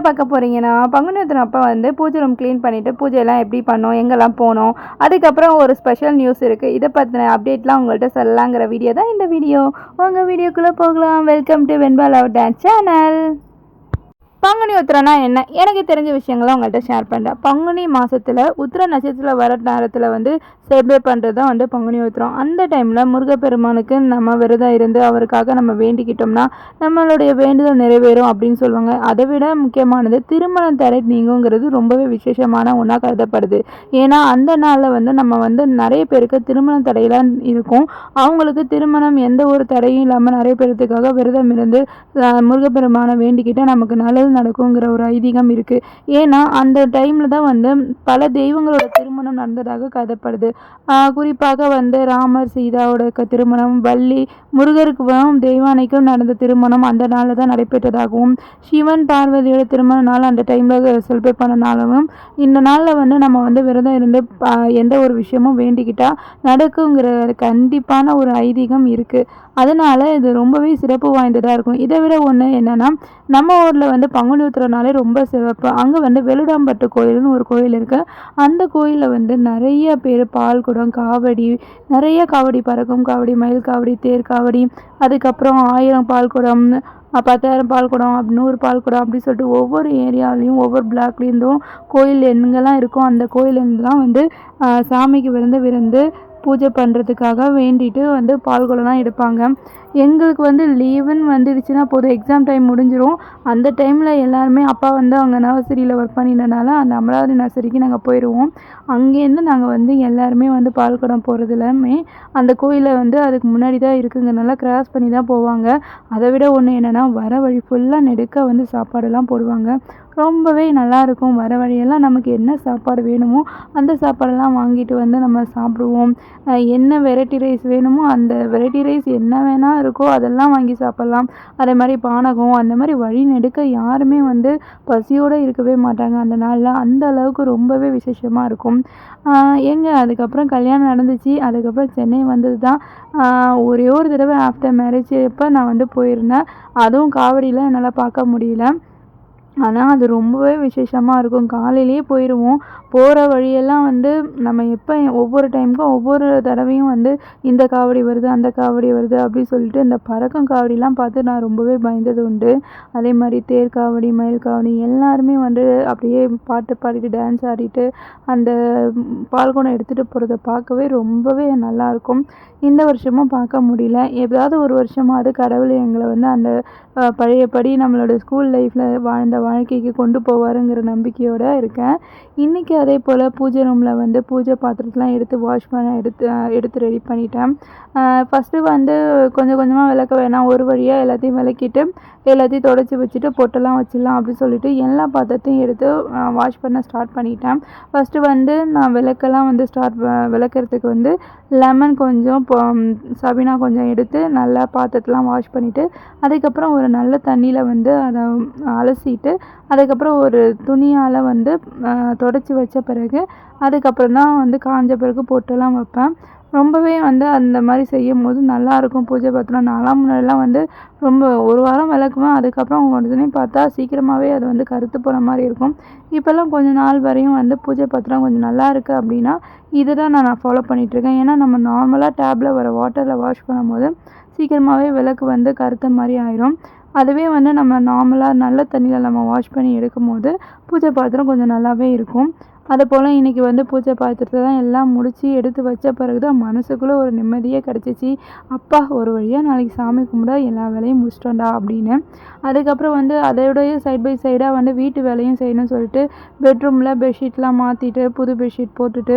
என்ன பார்க்க போகிறீங்கன்னா, பங்குனி உத்திரம் அப்போ வந்து பூஜை ரூம் க்ளீன் பண்ணிவிட்டு பூஜையெல்லாம் எப்படி பண்ணோம், எங்கெல்லாம் போனோம், அதுக்கப்புறம் ஒரு ஸ்பெஷல் நியூஸ் இருக்குது. இதை பற்றின அப்டேட்லாம் உங்கள்கிட்ட சொல்லலாங்கிற வீடியோ தான் இந்த வீடியோ. உங்கள் வீடியோக்குள்ளே போகலாம். Welcome to Venba love dance channel. Panguni உத்திரம்னா என்ன, எனக்கு தெரிஞ்ச விஷயங்களை உங்கள்கிட்ட ஷேர் பண்ணுறேன். பங்குனி மாதத்தில் உத்திர நட்சத்திரத்தில் வர நேரத்தில் வந்து செலிப்ரேட் பண்ணுறது தான் வந்து பங்குனி உத்திரம். அந்த டைமில் முருகப்பெருமானுக்கு நம்ம விரதம் இருந்து அவருக்காக நம்ம வேண்டிக்கிட்டோம்னா நம்மளுடைய வேண்டுதல் நிறைவேறும் அப்படின்னு சொல்லுவாங்க. அதை விட முக்கியமானது திருமணம் தடை நீங்குங்கிறது ரொம்பவே விசேஷமான ஒன்றா கருதப்படுது. ஏன்னா அந்த நாளில் வந்து நம்ம வந்து நிறைய பேருக்கு திருமண தடையெல்லாம் இருக்கும். அவங்களுக்கு திருமணம் எந்த ஒரு தடையும் இல்லாமல் நிறைய பேருத்துக்காக விரதம் இருந்து முருகப்பெருமானை வேண்டிக்கிட்டால் நமக்கு நல்லது நடக்குங்கிற ஒரு ஐதீகம் இருக்குது. ஏன்னா அந்த டைமில் தான் வந்து பல தெய்வங்களோட திருமணம் நடந்ததாக கருதப்படுது. குறிப்பாக வந்து ராமர் சீதாவோட திருமணம், வள்ளி முருகருக்கும் தெய்வானைக்கும் நடந்த திருமணம் அந்த நாளில் தான் நடைபெற்றதாகவும், சிவன் பார்வதியோட திருமண நாள் அந்த டைமில் செலிப்ரேட் பண்ணனாலும் இந்த நாளில் வந்து நம்ம வந்து விரதம் இருந்து எந்த ஒரு விஷயமும் வேண்டிக்கிட்டால் நடக்குங்கிற கண்டிப்பான ஒரு ஐதீகம் இருக்குது. அதனால் இது ரொம்பவே சிறப்பு வாய்ந்ததாக இருக்கும். இதை விட ஒன்று என்னென்னா, நம்ம ஊரில் வந்து பங்குனி உத்திரனாலே ரொம்ப சிறப்பு. அங்கே வந்து வெளுடாம்பட்டு கோயில்னு ஒரு கோயில் இருக்குது. அந்த கோயிலில் வந்து நிறைய பேர் பால் குடம், காவடி, நிறைய காவடி பறக்கும், காவடி, மயில் காவடி, தேர் காவடி, அதுக்கப்புறம் 1000 பால் குடம், 10,000 பால் குடம், 100 பால் குடம் அப்படி சொல்லிட்டு ஒவ்வொரு ஏரியாவிலையும் ஒவ்வொரு பிளாக்லேருந்தும் கோயில் எங்கெல்லாம் இருக்கோ அந்த கோயிலேருந்துலாம் வந்து சாமிக்கு விருந்து பூஜை பண்ணுறதுக்காக வேண்டிட்டு வந்து பால் குடம்லாம் எடுப்பாங்க. எங்களுக்கு வந்து லீவுன்னு வந்துடுச்சுன்னா போதும், எக்ஸாம் டைம் முடிஞ்சிடும். அந்த டைமில் எல்லாருமே அப்பா வந்து அவங்க நர்சரியில் ஒர்க் பண்ணினனால அந்த அமராவதி நர்சரிக்கு நாங்கள் போயிடுவோம். அங்கேருந்து நாங்கள் வந்து எல்லாருமே வந்து பால் குடம் போகிறது எல்லாமே அந்த கோயிலை வந்து அதுக்கு முன்னாடி தான் இருக்குங்கிறனால கிராஸ் பண்ணி தான் போவாங்க. அதை விட ஒன்று என்னென்னா, வர வழி ஃபுல்லாக நெடுக்க வந்து சாப்பாடெல்லாம் போடுவாங்க. ரொம்பவே நல்லாயிருக்கும். வர வழியெல்லாம் நமக்கு என்ன சாப்பாடு வேணுமோ அந்த சாப்பாடெல்லாம் வாங்கிட்டு வந்து நம்ம சாப்பிடுவோம். என்ன வெரைட்டி ரைஸ் வேணுமோ அந்த வெரைட்டி ரைஸ் என்ன வேணால் இருக்கோ அதெல்லாம் வாங்கி சாப்பிட்லாம். அதே மாதிரி பானகம், அந்த மாதிரி வழி நெடுக்க யாருமே வந்து பசியோடு இருக்கவே மாட்டாங்க அந்த நாளில். அந்த அளவுக்கு ரொம்பவே விசேஷமாக இருக்கும். அதுக்கப்புறம் கல்யாணம் நடந்துச்சு. அதுக்கப்புறம் சென்னை வந்தது தான். ஒரே ஒரு தடவை ஆஃப்டர் மேரேஜ் அப்போ நான் வந்து போயிருந்தேன். அதுவும் காவடியில் என்னால் பார்க்க முடியல. ஆனால் அது ரொம்பவே விசேஷமாக இருக்கும். காலையிலேயே போயிடுவோம். போகிற வழியெல்லாம் வந்து நம்ம எப்போ ஒவ்வொரு டைமுக்கும் ஒவ்வொரு தடவையும் வந்து இந்த காவடி வருது, அந்த காவடி வருது அப்படி சொல்லிட்டு இந்த பறக்கும் காவடிலாம் பார்த்து நான் ரொம்பவே பயந்தது உண்டு. அதே மாதிரி தேர் காவடி, மயில் காவடி எல்லாருமே வந்து அப்படியே பாட்டு பாடிட்டு டான்ஸ் ஆடிட்டு அந்த பால்குடம் எடுத்துகிட்டு போகிறத பார்க்கவே ரொம்பவே நல்லாயிருக்கும். இந்த வருஷமும் பார்க்க முடியல. ஏதாவது ஒரு வருஷமாவது கடவுள் எங்களை வந்து அந்த பழையபடி நம்மளோட ஸ்கூல் லைஃப்பில் வாழ்ந்த வாழ்க்கைக்கு கொண்டு போவாருங்கிற நம்பிக்கையோடு இருக்கேன். இன்றைக்கி அதே போல் பூஜை ரூமில் வந்து பூஜை பாத்திரத்தெலாம் எடுத்து வாஷ் பண்ண எடுத்து ரெடி பண்ணிட்டேன். ஃபஸ்ட்டு வந்து கொஞ்சம் கொஞ்சமாக விளக்க வேணாம், ஒரு வழியாக எல்லாத்தையும் விளக்கிட்டு எல்லாத்தையும் தொடச்சி வச்சுட்டு பொட்டெல்லாம் வச்சிடலாம் அப்படின்னு சொல்லிட்டு எல்லா பாத்திரத்தையும் எடுத்து வாஷ் பண்ண ஸ்டார்ட் பண்ணிட்டேன். ஃபஸ்ட்டு வந்து நான் விளக்கெல்லாம் வந்து விளக்கிறதுக்கு வந்து லெமன் கொஞ்சம், சபீனா கொஞ்சம் எடுத்து நல்லா பாத்திரத்தெலாம் வாஷ் பண்ணிவிட்டு அதுக்கப்புறம் ஒரு நல்ல தண்ணியில் வந்து அதை அலசிட்டு அதுக்கப்புறம் ஒரு துணியால் வந்து தொடச்சி வச்ச பிறகு அதுக்கப்புறம் தான் வந்து காஞ்ச பிறகு பொட்டெல்லாம் வைப்பேன். ரொம்பவே வந்து அந்த மாதிரி செய்யும் போது நல்லாயிருக்கும். பூஜை பாத்திரம் நான்லாம் முன்னாடிலாம் வந்து ரொம்ப ஒரு வாரம் விளக்குவேன். அதுக்கப்புறம் உடனே பார்த்தா சீக்கிரமாகவே அது வந்து கருத்து போன மாதிரி இருக்கும். இப்போல்லாம் கொஞ்சம் நாள் வரையும் வந்து பூஜை பாத்திரம் கொஞ்சம் நல்லா இருக்குது அப்படின்னா இதை தான் நான் ஃபாலோ பண்ணிகிட்ருக்கேன். ஏன்னா நம்ம நார்மலாக டேப்பில் வர வாட்டரில் வாஷ் பண்ணும்போது சீக்கிரமாகவே விளக்கு வந்து கருத்த மாதிரி ஆயிரும். அதுவே வந்து நம்ம நார்மலாக நல்ல தண்ணியில் நம்ம வாஷ் பண்ணி எடுக்கும் போது பூஜை பாத்திரம் கொஞ்சம் நல்லாவே இருக்கும். அதுபோல் இன்றைக்கி வந்து பூஜை பாத்திரத்தை தான் எல்லாம் முடித்து எடுத்து வச்ச பிறகு தான் மனசுக்குள்ளே ஒரு நிம்மதியே கிடச்சிச்சு. அப்பா ஒரு வழியாக நாளைக்கு சாமி கும்பிட எல்லா வேலையும் முடிச்சிட்டோண்டா அப்படின்னு. அதுக்கப்புறம் வந்து அதோடைய சைட் பை சைடாக வந்து வீட்டு வேலையும் செய்யணும்னு சொல்லிட்டு பெட்ரூமில் பெட்ஷீட்லாம் மாற்றிட்டு புது பெட்ஷீட் போட்டுட்டு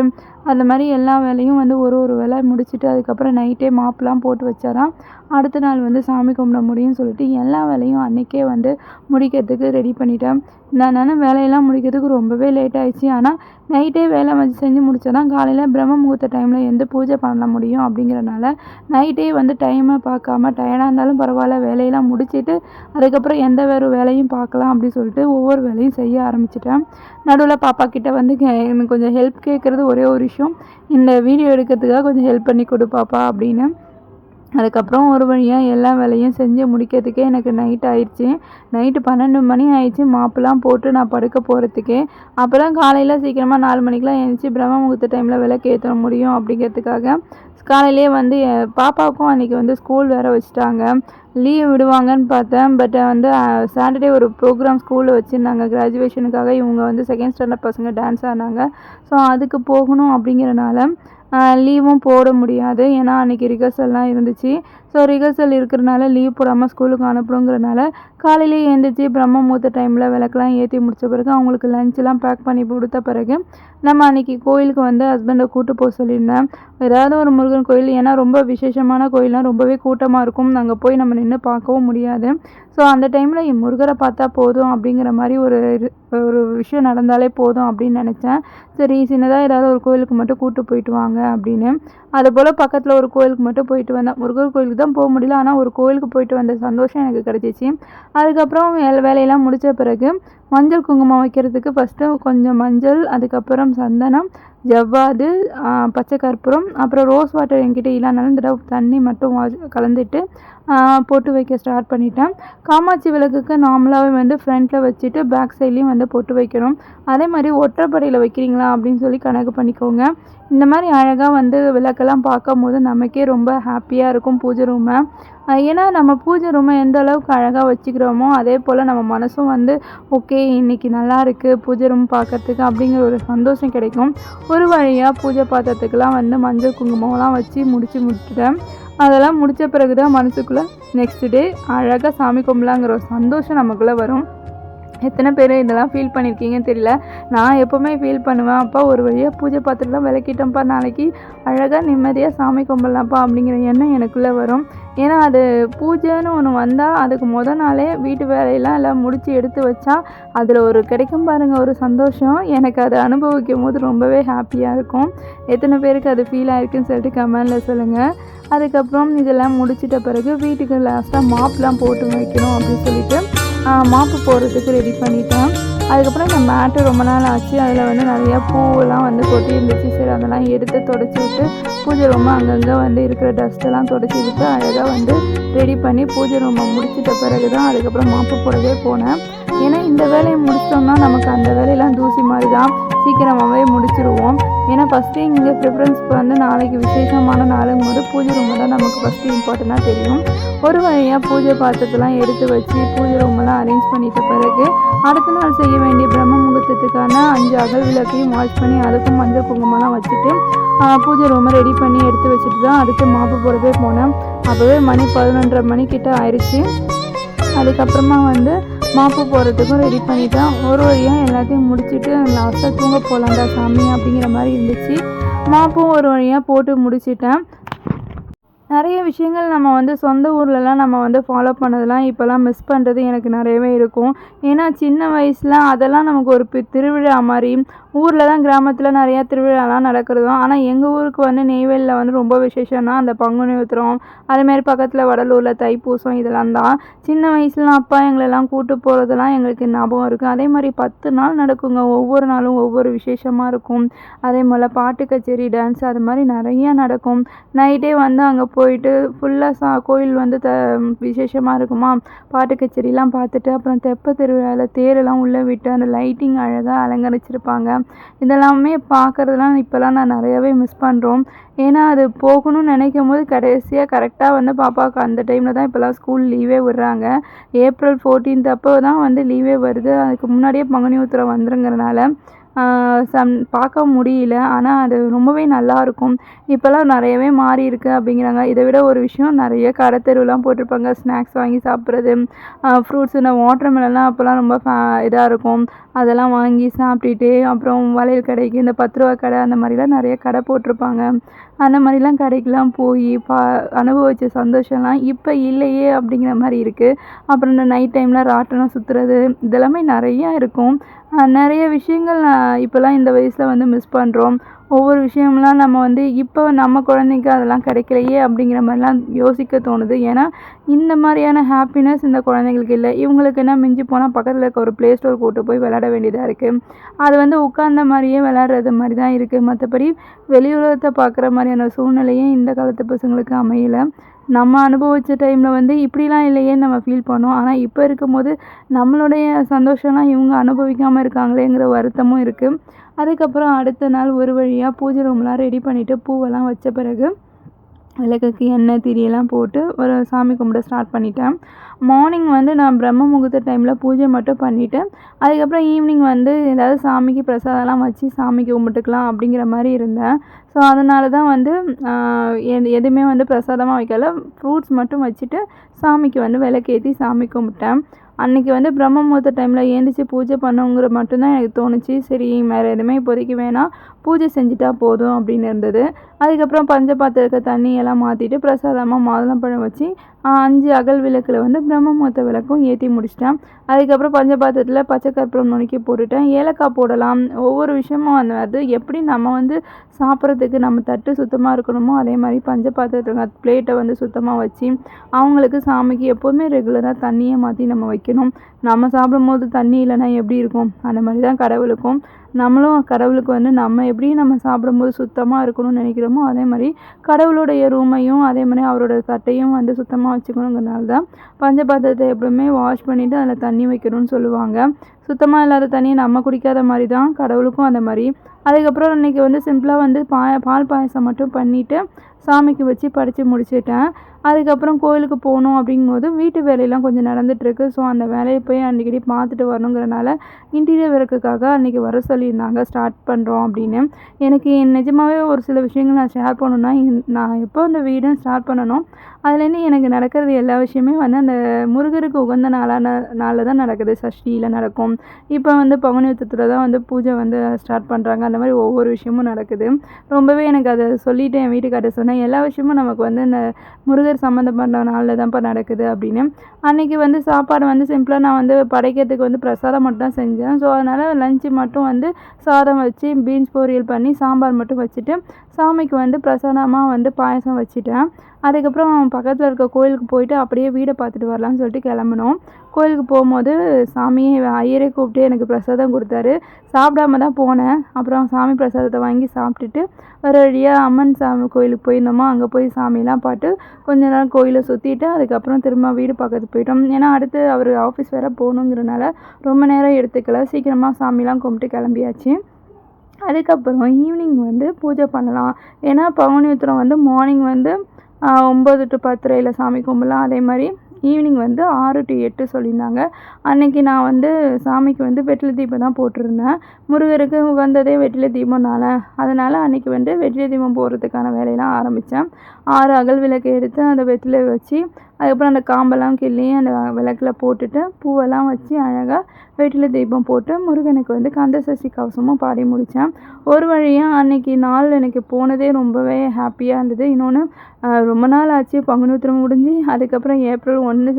அந்த மாதிரி எல்லா வேலையும் வந்து ஒரு வேலை முடிச்சுட்டு அதுக்கப்புறம் நைட்டே மாப்லாம் போட்டு வச்சாதான் அடுத்த நாள் வந்து சாமி கும்பிட முடியும்னு சொல்லிட்டு எல்லா வேலையும் அன்றைக்கே வந்து முடிக்கிறதுக்கு ரெடி பண்ணிட்டேன். நான் வேலையெல்லாம் முடிக்கிறதுக்கு ரொம்பவே லேட் ஆகிடுச்சு. ஆனால் நைட்டே வேலை வந்து செஞ்சு முடித்தா காலையில் பிரம்ம முகூர்த்த டைமில் எந்த பூஜை பண்ண முடியும் அப்படிங்கிறனால நைட்டே வந்து டைமை பார்க்காம டயர்டாக இருந்தாலும் பரவாயில்ல வேலையெல்லாம் முடிச்சுட்டு அதுக்கப்புறம் எந்த வேறு வேலையும் பார்க்கலாம் அப்படின்னு சொல்லிட்டு ஒவ்வொரு வேலையும் செய்ய ஆரம்பிச்சிட்டேன். நடுவில் பாப்பா கிட்டே வந்து எனக்கு கொஞ்சம் ஹெல்ப் கேட்குறது ஒரே ஒரு விஷயம், இந்த வீடியோ எடுக்கிறதுக்காக கொஞ்சம் ஹெல்ப் பண்ணி கொடு பாப்பா அப்படின்னு. அதுக்கப்புறம் ஒரு வழியாக எல்லா வேலையும் செஞ்சு முடிக்கிறதுக்கே எனக்கு நைட் ஆயிடுச்சு. நைட்டு 12 மணி ஆயிடுச்சு மாப்புலாம் போட்டு நான் படுக்க போகிறதுக்கே. அப்போ தான் காலையில் சீக்கிரமாக 4 மணிக்கெலாம் எழுந்திரிச்சி பிரம்ம முகூர்த்த டைமில் விளக்கேற்ற முடியும் அப்படிங்கிறதுக்காக காலையிலேயே வந்து பாப்பாவுக்கும் அன்றைக்கி வந்து ஸ்கூல் வேறு வச்சுட்டாங்க. லீவ் விடுவாங்கன்னு பார்த்தேன். பட் வந்து சாட்டர்டே ஒரு ப்ரோக்ராம் ஸ்கூலில் வச்சுருந்தாங்க கிராஜுவேஷனுக்காக. இவங்க வந்து 2nd ஸ்டாண்டர்ட் பசங்க டான்ஸ் ஆடினாங்க. ஸோ அதுக்கு போகணும் அப்படிங்கிறனால லீவும் போட முடியாது. ஏன்னா அன்றைக்கி ரிஹர்சல்லாம் இருந்துச்சு. ஸோ ரிஹர்சல் இருக்கிறனால லீவ் போடாமல் ஸ்கூலுக்கு அனுப்பணுங்கிறனால காலையிலேயே எழுந்திரிச்சி பிரம்ம முகூர்த்த டைமில் விளக்கெலாம் ஏற்றி முடித்த பிறகு அவங்களுக்கு லஞ்செலாம் பேக் பண்ணி கொடுத்த பிறகு நம்ம அன்றைக்கி கோயிலுக்கு வந்து ஹஸ்பண்டை கூப்பிட்டு போக சொல்லியிருந்தேன். ஏதாவது ஒரு முருகன் கோயில், ஏன்னா ரொம்ப விசேஷமான கோயில்லாம் ரொம்பவே கூட்டமாக இருக்கும். அங்கே போய் நம்ம நின்று பார்க்கவும் முடியாது. ஸோ அந்த டைமில் என் முருகரை பார்த்தா போதும் அப்படிங்கிற மாதிரி ஒரு விஷயம் நடந்தாலே போதும் அப்படின்னு நினச்சேன். சரி சின்னதாக ஏதாவது ஒரு கோயிலுக்கு மட்டும் கூப்பிட்டு போயிட்டு வாங்க அப்படின்னு. அதுபோல் பக்கத்தில் ஒரு கோயிலுக்கு மட்டும் போயிட்டு வந்தேன். முருகர் கோயிலுக்கு தான் போக முடியல, ஆனால் ஒரு கோயிலுக்கு போயிட்டு வந்த சந்தோஷம் எனக்கு கிடச்சிச்சு. அதுக்கப்புறம் வேலையெல்லாம் முடித்த பிறகு மஞ்சள் குங்குமம் வைக்கிறதுக்கு ஃபஸ்ட்டு கொஞ்சம் மஞ்சள், அதுக்கப்புறம் சந்தனம், ஜவ்வாது, பச்சை கற்பூரம், அப்புறம் ரோஸ் வாட்டர் என்கிட்ட இல்லைனாலும் இந்த தடவை தண்ணி மட்டும் கலந்துட்டு பொட்டு வைக்க ஸ்டார்ட் பண்ணிட்டேன். காமாட்சி விளக்குக்கு நார்மலாகவே வந்து ஃப்ரண்ட்டில் வச்சுட்டு பேக் சைட்லேயும் வந்து பொட்டு வைக்கணும். அதே மாதிரி ஒற்றைப்படையில் வைக்கிறீங்களா அப்படின்னு சொல்லி கணக்கு பண்ணிக்கோங்க. இந்த மாதிரி அழகாக வந்து விளக்கெல்லாம் பார்க்கும் போது நமக்கே ரொம்ப ஹாப்பியாக இருக்கும் பூஜை ரூமை. ஏன்னா நம்ம பூஜை ரூமை எந்த அளவுக்கு அழகாக வச்சுக்கிறோமோ அதே போல் நம்ம மனசும் வந்து ஓகே இன்றைக்கி நல்லா இருக்குது பூஜை ரூம் பார்க்கறதுக்கு அப்படிங்கிற ஒரு சந்தோஷம் கிடைக்கும். ஒரு வழியாக பூஜை பாத்திரத்துக்கெலாம் வந்து மஞ்சள் குங்குமம்லாம் வச்சு முடிச்சுட்டேன். அதெல்லாம் முடித்த பிறகு தான் மனசுக்குள்ளே நெக்ஸ்ட் டே அழகாக சாமி கும்பலாங்கிற ஒரு சந்தோஷம் நமக்குள்ளே வரும். எத்தனை பேர் இதெல்லாம் ஃபீல் பண்ணியிருக்கீங்கன்னு தெரியல. நான் எப்போவுமே ஃபீல் பண்ணுவேன், அப்பா ஒரு வழியாக பூஜை பாத்திரம்லாம் விளக்கிட்டோம்ப்பா, நாளைக்கு அழகாக நிம்மதியாக சாமி கும்பிடலாம்ப்பா அப்படிங்கிற எண்ணம் எனக்குள்ளே வரும். ஏன்னா அது பூஜைன்னு ஒன்று வந்தால் அதுக்கு நாளே வீட்டு வேலையெல்லாம் எல்லாம் முடித்து எடுத்து வச்சா அதில் ஒரு கிடைக்கும் பாருங்கள் ஒரு சந்தோஷம். எனக்கு அதை அனுபவிக்கும் போது ரொம்பவே ஹாப்பியாக இருக்கும். எத்தனை பேருக்கு அது ஃபீல் ஆகிருக்குன்னு சொல்லிட்டு கமெண்டில் சொல்லுங்கள். அதுக்கப்புறம் இதெல்லாம் முடிச்சிட்ட பிறகு வீட்டுக்கு லாஸ்ட்டாக மாப்லாம் போட்டு வைக்கணும் அப்படின்னு சொல்லிட்டு மாப்பு போடுறதுக்கு ரெடி பண்ணிட்டேன். அதுக்கப்புறம் இந்த மேட்டு ரொம்ப நாள் ஆச்சு, அதில் வந்து நிறையா பூவெல்லாம் வந்து கொட்டி இருந்துச்சு. சரி அதெல்லாம் எடுத்து தொடச்சி விட்டு பூஜை ரூமை அங்கங்கே வந்து இருக்கிற டஸ்ட்டெல்லாம் தொடச்சி விட்டு அழகாக வந்து ரெடி பண்ணி பூஜை ரூமை முடிச்சிட்ட பிறகு தான் அதுக்கப்புறம் மாப்பு போடவே போனேன். ஏன்னா இந்த வேலையை முடிச்சிட்டோம்னா நமக்கு அந்த வேலையெல்லாம் தூசி மாதிரி தான் சீக்கிரமாகவே முடிச்சிடுவோம். ஏன்னா ஃபஸ்ட்டு இங்கே ப்ரிஃபரன்ஸ் வந்து நாளைக்கு விசேஷமான நாளுங்கும் போது பூஜை ரூமை தான் நமக்கு ஃபஸ்ட்டு இம்பார்ட்டண்ட்டாக தெரியும். ஒரு வழியாக பூஜை பாத்திரத்தெல்லாம் எடுத்து வச்சு பூஜை ரூமெல்லாம் அரேஞ்ச் பண்ணிட்ட பிறகு அடுத்த நாள் செய்ய வேண்டிய பிரம்ம முகூர்த்தத்துக்கான 5 அகல் விளக்கையும் வாஷ் பண்ணி அதுக்கும் மஞ்சள் குங்குமம்லாம் வச்சுட்டு பூஜை ரூமை ரெடி பண்ணி எடுத்து வச்சுட்டு தான் அடுத்து மாப்பு போடவே போனேன். அப்போவே மணி 11:30 மணிக்கிட்ட ஆயிடுச்சு. அதுக்கப்புறமா வந்து மாப்பு போகிறதுக்கும் ரெடி பண்ணிட்டேன். ஒரு வழியாக எல்லாத்தையும் முடிச்சுட்டு லாஸ்ட்டாக தூங்க போகலாண்டா சாமி அப்படிங்கிற மாதிரி இருந்துச்சு. மாப்பும் ஒரு வழியாக போட்டு முடிச்சிட்டேன். நிறைய விஷயங்கள் நம்ம வந்து சொந்த ஊர்லலாம் நம்ம வந்து ஃபாலோ பண்ணதெல்லாம் இப்போலாம் மிஸ் பண்ணுறது எனக்கு நிறையவே இருக்கும். ஏன்னா சின்ன வயசில் அதெல்லாம் நமக்கு ஒரு திருவிழா மாதிரி ஊரில் தான் கிராமத்தில் நிறையா திருவிழாலாம் நடக்கிறதும். ஆனால் எங்கள் ஊருக்கு வந்து நெய்வேலியில் வந்து ரொம்ப விசேஷம்னா அந்த பங்குனி உத்திரம், அதேமாரி பக்கத்தில் வடலூரில் தைப்பூசம் இதெல்லாம் தான். சின்ன வயசுலாம் அப்பா எங்களெல்லாம் கூட்டு போகிறதெல்லாம் எங்களுக்கு ஞாபகம் இருக்குது. அதே மாதிரி 10 நாள் நடக்குங்க. ஒவ்வொரு நாளும் ஒவ்வொரு விசேஷமாக இருக்கும். அதே போல் பாட்டு கச்சேரி, டான்ஸ் அது மாதிரி நிறையா நடக்கும். நைட்டே வந்து அங்கே போயிட்டு ஃபுல்லாக கோயில் வந்து விசேஷமாக இருக்குமா, பாட்டு கச்சேரிலாம் பார்த்துட்டு அப்புறம் தெப்ப திருவிழாவில் தேரெல்லாம் உள்ளே விட்டு அந்த லைட்டிங் அழகாக அலங்கரிச்சிருப்பாங்க. இதெல்லாமே பார்க்குறதுலாம் இப்போலாம் நான் நிறையாவே மிஸ் பண்ணுறோம். ஏன்னா அது போகணும்னு நினைக்கும் போது கடைசியாக கரெக்டாக வந்து பாப்பாவுக்கு அந்த டைமில் தான் இப்போலாம் ஸ்கூல் லீவே விடுறாங்க. April 14th அப்போ தான் வந்து லீவே வருது. அதுக்கு முன்னாடியே பங்குனி உத்திரம் வந்துருங்கிறனால பார்க்க முடியல. ஆனால் அது ரொம்பவே நல்லாயிருக்கும். இப்போல்லாம் நிறையவே மாறி இருக்குது அப்படிங்கிறாங்க. இதை விட ஒரு விஷயம், நிறைய கடை தெருவெலாம் போட்டிருப்பாங்க. ஸ்நாக்ஸ் வாங்கி சாப்பிட்றது, ஃப்ரூட்ஸ், இந்த வாட்டர்மெலன்லாம் அப்போல்லாம் ரொம்ப இதாக இருக்கும். அதெல்லாம் வாங்கி சாப்பிட்டுட்டு அப்புறம் வளையல் கடைக்கு இந்த 10 ரூபா கடை அந்த மாதிரிலாம் நிறைய கடை போட்டிருப்பாங்க. அந்த மாதிரிலாம் கடைக்கெலாம் போய் அனுபவித்த சந்தோஷம்லாம் இப்போ இல்லையே அப்படிங்கிற மாதிரி இருக்குது. அப்புறம் இந்த நைட் டைமில் ராட்டினம் சுற்றுறது இதெல்லாமே நிறையா இருக்கும். நிறைய விஷயங்கள் இப்போலாம் இந்த வயசில் வந்து மிஸ் பண்ணுறோம். ஒவ்வொரு விஷயம்லாம் நம்ம வந்து இப்போ நம்ம குழந்தைக்கு அதெல்லாம் கிடைக்கலையே அப்படிங்கிற மாதிரிலாம் யோசிக்க தோணுது. ஏன்னா இந்த மாதிரியான ஹாப்பினஸ் இந்த குழந்தைங்களுக்கு இல்லை. இவங்களுக்கு என்ன மிஞ்சி போனால் பக்கத்தில் இருக்க ஒரு ப்ளே ஸ்டோர் கூட்டு போய் விளையாட வேண்டியதாக இருக்குது. அது வந்து உட்கார்ந்த மாதிரியே விளையாடுறது மாதிரி தான் இருக்குது. மற்றபடி வெளி உலகத்தை பார்க்குற மாதிரியான சூழ்நிலையே இந்த காலத்து பசங்களுக்கு அமையலை. நம்ம அனுபவித்த டைமில் வந்து இப்படிலாம் இல்லையேன்னு நம்ம ஃபீல் பண்ணோம். ஆனால் இப்போ இருக்கும்போது நம்மளுடைய சந்தோஷம்லாம் இவங்க அனுபவிக்காமல் இருக்காங்களேங்கிற வருத்தமும் இருக்குது. அதுக்கப்புறம் அடுத்த நாள் ஒரு வழியாக பூஜை ரூம்லாம் ரெடி பண்ணிவிட்டு பூவெல்லாம் வச்ச பிறகு விளக்குக்கு எண்ணெய் திரியெல்லாம் போட்டு ஒரு சாமி கும்பிட ஸ்டார்ட் பண்ணிட்டேன். மார்னிங் வந்து நான் பிரம்ம முகூர்த்த டைமில் பூஜை மட்டும் பண்ணிவிட்டு அதுக்கப்புறம் ஈவினிங் வந்து ஏதாவது சாமிக்கு பிரசாதம்லாம் வச்சு சாமிக்கு கும்பிட்டுக்கலாம் அப்படிங்கிற மாதிரி இருந்தேன். ஸோ அதனால தான் வந்து எதுவுமே வந்து பிரசாதமாக வைக்கல, ஃப்ரூட்ஸ் மட்டும் வச்சுட்டு சாமிக்கு வந்து விளக்கேற்றி சாமி கும்பிட்டேன். அன்றைக்கி வந்து பிரம்ம முகூர்த்த டைமில் எழுந்திரிச்சி பூஜை பண்ணுங்கிற மட்டும்தான் எனக்கு தோணுச்சு. சரி வேறு எதுவுமே இப்போதைக்கு வேணாம், பூஜை செஞ்சுட்டா போதும் அப்படின்னு இருந்தது. அதுக்கப்புறம் பஞ்சபாத்திரத்தை தண்ணி எல்லாம் மாற்றிட்டு பிரசாதமாக மாதுளம்பழம் வச்சு 5 அகல் விளக்கில் வந்து பிரம்ம முகூர்த்த விளக்கும் ஏற்றி முடிச்சிட்டேன். அதுக்கப்புறம் பஞ்சபாத்திரத்தில் பச்சை கற்பூரம் நுணுக்கி போட்டுட்டேன். ஏலக்காய் போடலாம். ஒவ்வொரு விஷயமும் அது எப்படி நம்ம வந்து சாப்பிட்றதுக்கு நம்ம தட்டு சுத்தமாக இருக்கணுமோ அதே மாதிரி பஞ்சபாத்திரத்தில் பிளேட்டை வந்து சுத்தமாக வச்சு அவங்களுக்கு சாமிக்கு எப்போதுமே ரெகுலராக தண்ணியை மாற்றி நம்ம வைக்கணும். நம்ம சாப்பிடும்போது தண்ணி இல்லைன்னா எப்படி இருக்கும், அந்த மாதிரி தான் கடவுளுக்கும். நம்மளும் கடவுளுக்கு வந்து நம்ம எப்படி நம்ம சாப்பிடும்போது சுத்தமாக இருக்கணும்னு நினைக்கிறோமோ அதே மாதிரி கடவுளுடைய ரூமையும் அதே மாதிரி அவரோட தட்டையும் வந்து சுத்தமாக வச்சுக்கணுங்கிறனால தான் பஞ்சபாத்திரத்தை எப்பவுமே வாஷ் பண்ணிவிட்டு அதில் தண்ணி வைக்கணும்னு சொல்லுவாங்க. சுத்தமாக இல்லாத தண்ணியை நம்ம குடிக்காத மாதிரி தான் கடவுளுக்கும் அந்த மாதிரி. அதுக்கப்புறம் இன்றைக்கி வந்து சிம்பிளாக வந்து பால் பாயசம் மட்டும் பண்ணிவிட்டு சாமிக்கு வச்சு படைச்சி முடிச்சிட்டேன். அதுக்கப்புறம் கோயிலுக்கு போகணும் அப்படிங்கும்போது வீட்டு வேலையெல்லாம் கொஞ்சம் நடந்துகிட்ருக்கு. ஸோ அந்த வேலையை போய் அடிக்கடி பார்த்துட்டு வரணுங்கிறனால இன்டீரியர் ஒர்க்குக்காக அன்றைக்கி வர சொல்லியிருந்தாங்க, ஸ்டார்ட் பண்ணுறோம் அப்படின்னு. எனக்கு நிஜமாகவே ஒரு சில விஷயங்கள் நான் ஷேர் பண்ணணுன்னா, நான் எப்போ அந்த வீடும் ஸ்டார்ட் பண்ணணும் அதுலேருந்து எனக்கு நடக்கிறது எல்லா விஷயமே வந்து அந்த முருகருக்கு உகந்த நாளில் தான் நடக்குது. சஷ்டியில் நடக்கும். இப்போ வந்து பங்குனி உத்திரத்தில் தான் வந்து பூஜை வந்து ஸ்டார்ட் பண்ணுறாங்க. அந்த மாதிரி ஒவ்வொரு விஷயமும் நடக்குது. ரொம்பவே எனக்கு அதை சொல்லிவிட்டு என் வீட்டுக்கார்ட்ட சொன்னேன், எல்லா விஷயமும் நமக்கு வந்து இந்த முருகர் சம்மந்தப்பட்ட நாளில் தான்ப்பா நடக்குது அப்படின்னு. அன்றைக்கி வந்து சாப்பாடு வந்து சிம்பிளாக நான் வந்து படைக்கிறதுக்கு வந்து பிரசாதம் மட்டும் தான் செஞ்சேன். ஸோ அதனால் லஞ்சு மட்டும் வந்து சாதம் வச்சு பீன்ஸ் பொரியல் பண்ணி சாம்பார் மட்டும் வச்சுட்டு சாமிக்கு வந்து பிரசாதமாக வந்து பாயசம் வச்சுட்டேன். அதுக்கப்புறம் பக்கத்தில் இருக்க கோயிலுக்கு போயிட்டு அப்படியே வீடை பார்த்துட்டு வரலான்னு சொல்லிட்டு கிளம்புனோம். கோயிலுக்கு போகும்போது சாமியை ஐயரே கூப்பிட்டு எனக்கு பிரசாதம் கொடுத்தாரு. சாப்பிடாம தான் போனேன். அப்புறம் சாமி பிரசாதத்தை வாங்கி சாப்பிட்டுட்டு ஒரு வழியாக அம்மன் சாமி கோயிலுக்கு போயிருந்தோமா, அங்கே போய் சாமியெல்லாம் பார்த்து கொஞ்ச நேரம் கோயிலை சுற்றிட்டு அதுக்கப்புறம் திரும்ப வீடு பக்கத்துக்கு போயிட்டோம். ஏன்னா அடுத்து அவர் ஆஃபீஸ் வேறு போகணுங்கிறனால ரொம்ப நேரம் எடுத்துக்கல, சீக்கிரமாக சாமிலாம் கும்பிட்டு கிளம்பியாச்சு. அதுக்கப்புறம் ஈவினிங் வந்து பூஜை பண்ணலாம். ஏன்னா பங்குனி உத்திரம் வந்து மார்னிங் வந்து 9 to 10 சாமி கும்பிடலாம். அதே மாதிரி ஈவினிங் வந்து 6 to 8 சொல்லியிருந்தாங்க. அன்றைக்கி நான் வந்து சாமிக்கு வந்து வெற்றிலை தீபம் தான் போட்டிருந்தேன். முருகருக்கு உகந்ததே வெற்றிலை தீபம்னால அதனால் அன்றைக்கி வந்து வெற்றிலை தீபம் போடுறதுக்கான வேலையெல்லாம் ஆரம்பித்தேன். 6 அகல் விளக்கு எடுத்து அந்த வெற்றிலை வச்சு அதுக்கப்புறம் அந்த காம்பெல்லாம் கிள்ளி அந்த விளக்கில் போட்டுட்டு பூவெல்லாம் வச்சு அழகாக வெற்றிலை தீபம் போட்டு முருகனுக்கு வந்து கந்த சஷ்டி கவசமும் பாடி முடித்தேன். ஒரு வழியாக அன்றைக்கி நாள் எனக்கு போனதே ரொம்பவே ஹாப்பியாக இருந்தது. இன்னொன்று ரொம்ப நாள் ஆச்சு பங்குனி உத்திரம் முடிஞ்சு அதுக்கப்புறம் ஏப்ரல் 1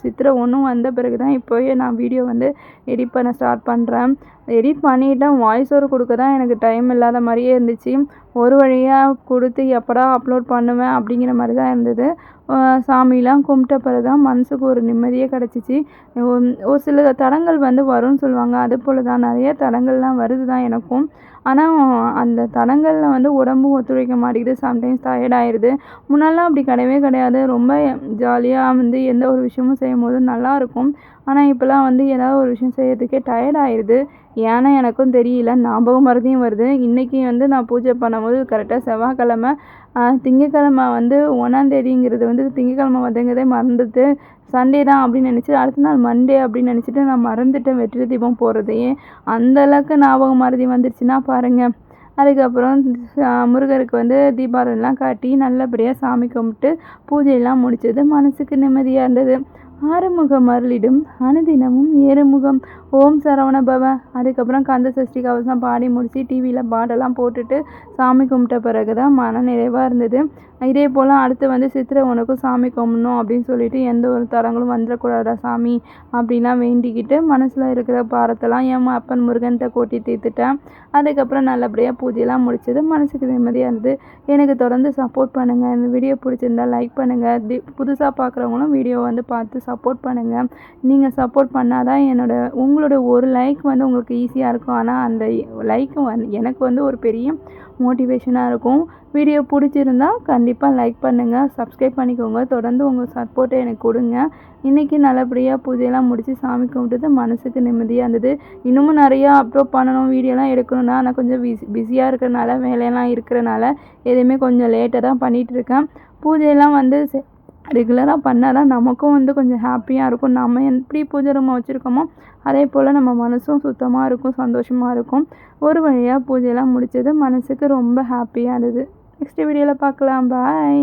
சித்திரை 1 வந்த பிறகு தான் இப்போயே நான் வீடியோ வந்து எடிட் பண்ண ஸ்டார்ட் பண்ணுறேன். எடிட் பண்ணிவிட்டேன். வாய்ஸ் ஓவர் கொடுக்க தான் எனக்கு டைம் இல்லாத மாதிரியே இருந்துச்சு. ஒரு வழியாக கொடுத்து எப்படா அப்லோட் பண்ணுவேன் அப்படிங்கிற மாதிரி தான் இருந்தது. சாமிலாம் கும்பிட்ட பிறகு தான் மனசுக்கு ஒரு நிம்மதியே கிடச்சிச்சு. ஒரு சில தடங்கள் வந்து வரும்னு சொல்லுவாங்க, அது போல் தான் நிறைய தடங்கள்லாம் வருது தான் எனக்கும். ஆனால் அந்த தடங்களில் வந்து உடம்பும் ஒத்துழைக்க மாட்டேங்குது. சம்டைம்ஸ் டயர்ட் ஆயிடுது. முன்னெல்லாம் அப்படி கிடையவே கிடையாது. ரொம்ப ஜாலியாக வந்து எந்த ஒரு விஷயமும் செய்யும்போது நல்லாயிருக்கும். ஆனால் இப்போலாம் வந்து ஏதாவது ஒரு விஷயம் செய்யறதுக்கே டயர்ட் ஆயிடுது. ஏன்னா எனக்கும் தெரியல, ஞாபகம் மறதியும் வருது. இன்றைக்கி வந்து நான் பூஜை பண்ணும்போது கரெக்டாக செவ்வாய்க்கிழமை, திங்கக்கிழமை வந்து 1ஆம் தேதிங்கிறது வந்து திங்கக்கிழமை வந்துங்கிறதே மறந்துட்டு சண்டே தான் அப்படின்னு நினச்சி அடுத்த நாள் மண்டே அப்படின்னு நினச்சிட்டு நான் மறந்துட்டேன் வெற்றிலை தீபம் போடுறதையே. அந்தளவுக்கு ஞாபகம் மறதி வந்துடுச்சுன்னா பாருங்கள். அதுக்கப்புறம் முருகருக்கு வந்து தீபாவளிலாம் காட்டி நல்லபடியாக சாமி கும்பிட்டு பூஜையெல்லாம் முடித்தது மனசுக்கு நிம்மதியாக இருந்தது. ஆறுமுகம் அருளிடும் அனுதினமும் ஏறுமுகம் ஓம் சரவண பவ. அதுக்கப்புறம் கந்த சஷ்டி கவசம் பாடி முடித்து டிவியில் பாடெல்லாம் போட்டுட்டு சாமி கும்பிட்ட பிறகு தான் மன நிறைவாக இருந்தது. இதே போல் அடுத்து வந்து சித்திரை 1க்கும் சாமி கும்பிடணும் அப்படின்னு சொல்லிட்டு எந்த ஒரு தடங்களும் வந்துடக்கூடாதா சாமி அப்படிலாம் வேண்டிக்கிட்டு மனசில் இருக்கிற பாரத்தெல்லாம் என் அப்பன் முருகன்கிட்ட கொட்டி தீர்த்துட்டேன். அதுக்கப்புறம் நல்லபடியாக பூஜையெல்லாம் முடிச்சது மனசுக்கு நிம்மதியாக இருந்தது. எனக்கு தொடர்ந்து சப்போர்ட் பண்ணுங்கள். இந்த வீடியோ பிடிச்சிருந்தா லைக் பண்ணுங்கள். புதுசாக பார்க்குறவங்களும் வீடியோ வந்து பார்த்து சப்போர்ட் பண்ணுங்கள். நீங்கள் சப்போர்ட் பண்ணால் தான் உங்களோட ஒரு லைக் வந்து உங்களுக்கு ஈஸியாக இருக்கும். ஆனால் அந்த லைக் எனக்கு வந்து ஒரு பெரிய மோட்டிவேஷனாக இருக்கும். வீடியோ பிடிச்சிருந்தா கண்டிப்பாக லைக் பண்ணுங்கள், சப்ஸ்கிரைப் பண்ணிக்கோங்க. தொடர்ந்து உங்கள் சப்போர்ட்டை எனக்கு கொடுங்க. இன்றைக்கி நல்லபடியாக பூஜையெல்லாம் முடித்து சாமி கும்பிட்டது மனசுக்கு நிம்மதியாக இருந்தது. இன்னமும் நிறையா அப்லோட் பண்ணணும், வீடியோலாம் எடுக்கணும்னா நான் கொஞ்சம் பிஸியாக இருக்கிறனால, வேலையெல்லாம் இருக்கிறனால எதுவுமே கொஞ்சம் லேட்டாக தான் பண்ணிகிட்ருக்கேன். பூஜையெல்லாம் வந்து ரெகுலராக பண்ணால் தான் நமக்கும் வந்து கொஞ்சம் ஹாப்பியாக இருக்கும். நம்ம எப்படி பூஜை ரூமை வச்சுருக்கோமோ அதே போல் நம்ம மனசும் சுத்தமாக இருக்கும், சந்தோஷமாக இருக்கும். ஒரு வழியாக பூஜையெல்லாம் முடித்தது மனசுக்கு ரொம்ப ஹாப்பியாக இருந்தது. நெக்ஸ்ட் வீடியோவில் பார்க்கலாம். பாய்.